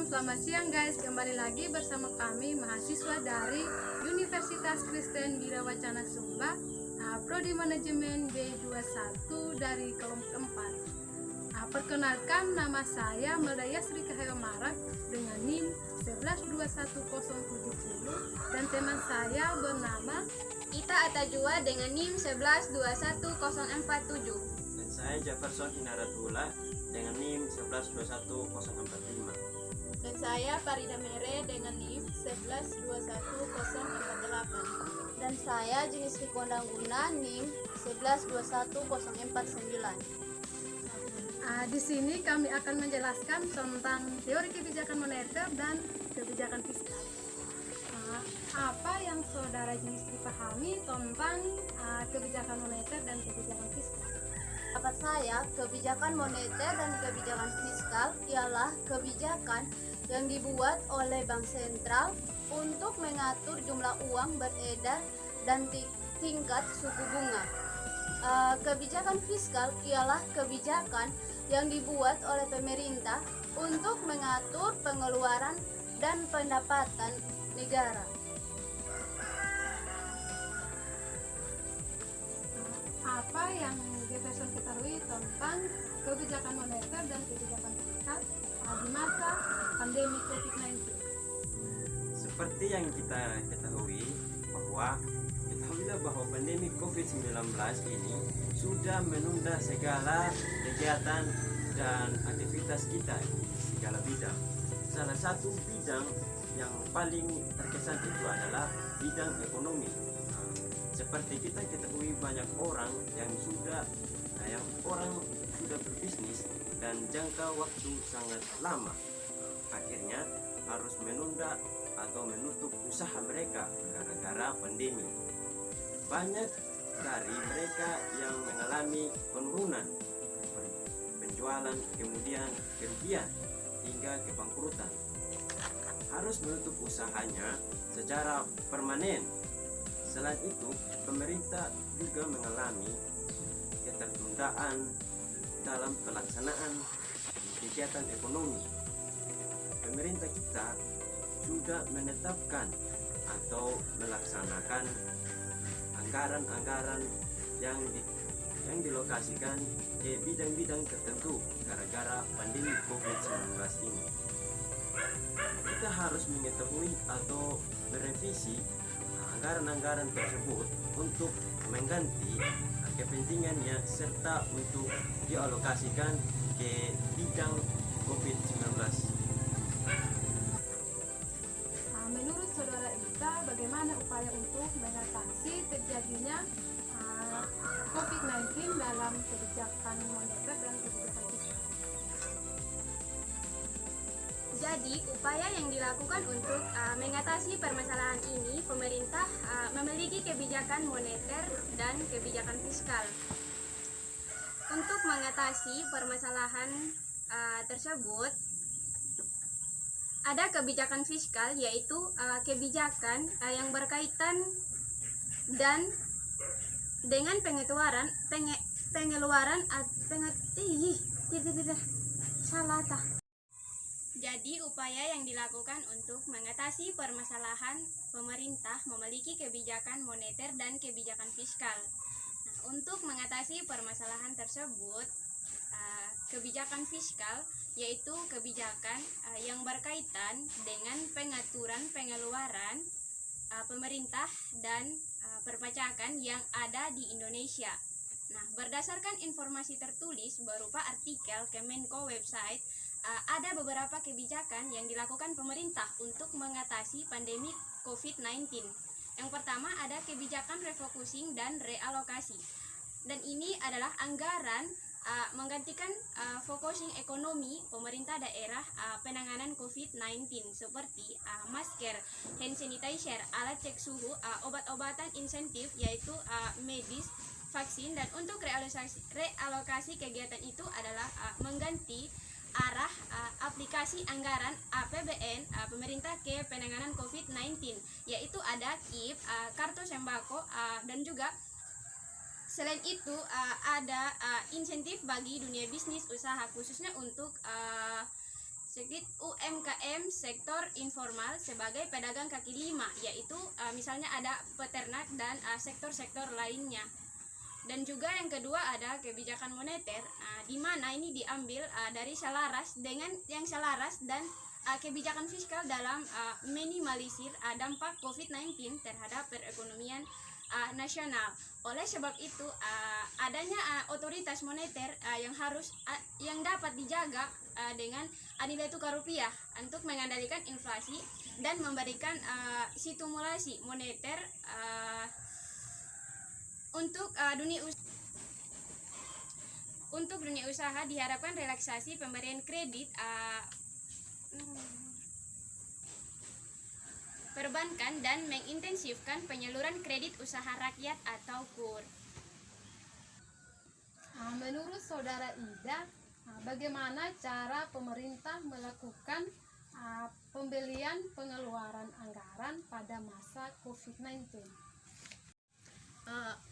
selamat siang guys. Kembali lagi bersama kami mahasiswa dari Universitas Kristen Wirabacana Sumba, Prodi Manajemen B21 dari kelompok 4. Perkenalkan, nama saya Meldaya Sri Cahaya Marak dengan NIM 1121070 dan teman saya bernama Ita Atajua dengan NIM 1121047. Dan saya Jefferson Hinaratula dengan NIM 1121045. Dan saya Farida Mere dengan NIM 1121048. Dan saya Jenis Rikondangguna NIM 1121049. Di sini kami akan menjelaskan tentang teori kebijakan moneter dan kebijakan fiskal. Apa yang saudara Jenis dipahami tentang kebijakan moneter dan kebijakan fiskal? Pendapat saya, kebijakan moneter dan kebijakan fiskal ialah kebijakan yang dibuat oleh Bank Sentral untuk mengatur jumlah uang beredar dan tingkat suku bunga. Kebijakan fiskal ialah kebijakan yang dibuat oleh pemerintah untuk mengatur pengeluaran dan pendapatan negara. Apa yang Jefferson ketahui tentang kebijakan moneter dan kebijakan fiskal di masa pandemi COVID-19? Seperti yang kita ketahui bahwa pandemi COVID-19 ini sudah menunda segala kegiatan dan aktivitas kita di segala bidang. Salah satu bidang yang paling terkesan itu adalah bidang ekonomi. Seperti kita ketahui, banyak orang yang sudah berbisnis dan jangka waktu sangat lama, akhirnya harus menunda atau menutup usaha mereka gara-gara pandemi. Banyak dari mereka yang mengalami penurunan penjualan, kemudian kerugian hingga kebangkrutan, harus menutup usahanya secara permanen. Selain itu, pemerintah juga mengalami ketertundaan dalam pelaksanaan kegiatan ekonomi. Pemerintah kita sudah menetapkan atau melaksanakan anggaran-anggaran yang dilokasikan ke bidang-bidang tertentu gara-gara pandemi COVID-19 ini. Kita harus mengetahui atau merevisi anggaran-anggaran tersebut untuk mengganti kepentingannya serta untuk dialokasikan ke bidang COVID-19. Menurut saudara Ita, bagaimana upaya untuk mengatasi terjadinya COVID-19 dalam kebijakan moneter dan kebijakan fiskal? Jadi, upaya yang dilakukan untuk mengatasi permasalahan ini, pemerintah memiliki kebijakan moneter dan kebijakan fiskal. Untuk mengatasi permasalahan tersebut, ada kebijakan fiskal, yaitu kebijakan yang berkaitan dan dengan pengeluaran Jadi, upaya yang dilakukan untuk mengatasi permasalahan, pemerintah memiliki kebijakan moneter dan kebijakan fiskal. Nah, untuk mengatasi permasalahan tersebut, kebijakan fiskal yaitu kebijakan yang berkaitan dengan pengaturan pengeluaran pemerintah dan perpajakan yang ada di Indonesia. Nah, berdasarkan informasi tertulis berupa artikel Kemenko website, ada beberapa kebijakan yang dilakukan pemerintah untuk mengatasi pandemi COVID-19. Yang pertama ada kebijakan refocusing dan realokasi. Dan ini adalah anggaran menggantikan focusing ekonomi pemerintah daerah penanganan COVID-19 seperti masker, hand sanitizer, alat cek suhu, obat-obatan insentif yaitu medis, vaksin. Dan untuk realokasi kegiatan itu adalah mengganti arah aplikasi anggaran APBN pemerintah ke penanganan COVID-19, yaitu ada KIP, kartu sembako, dan juga selain itu ada insentif bagi dunia bisnis usaha, khususnya untuk sedikit UMKM sektor informal sebagai pedagang kaki lima, yaitu misalnya ada peternak dan sektor-sektor lainnya. Dan juga yang kedua ada kebijakan moneter, di mana ini diambil dari selaras dengan yang selaras dan kebijakan fiskal dalam minimalisir dampak COVID-19 terhadap perekonomian nasional. Oleh sebab itu adanya otoritas moneter yang dapat dijaga dengan nilai tukar rupiah untuk mengendalikan inflasi dan memberikan stimulasi moneter untuk dunia usaha. Diharapkan relaksasi pemberian kredit perbankan dan mengintensifkan penyaluran kredit usaha rakyat atau KUR. Menurut Saudara Ida, bagaimana cara pemerintah melakukan pembelian pengeluaran anggaran pada masa COVID-19?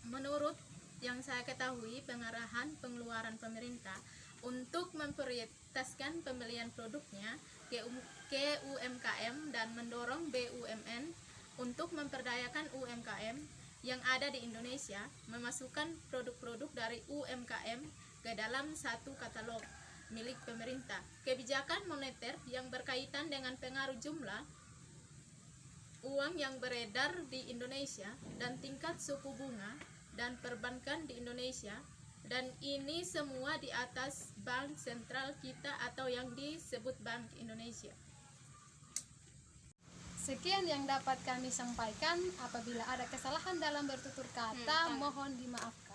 Menurut yang saya ketahui, pengarahan pengeluaran pemerintah untuk memprioritaskan pembelian produknya ke UMKM dan mendorong BUMN untuk memperdayakan UMKM yang ada di Indonesia, memasukkan produk-produk dari UMKM ke dalam satu katalog milik pemerintah. Kebijakan moneter yang berkaitan dengan pengaruh jumlah uang yang beredar di Indonesia dan tingkat suku bunga dan perbankan di Indonesia, dan ini semua di atas bank sentral kita atau yang disebut Bank Indonesia. Sekian yang dapat kami sampaikan. Apabila ada kesalahan dalam bertutur kata, mohon dimaafkan.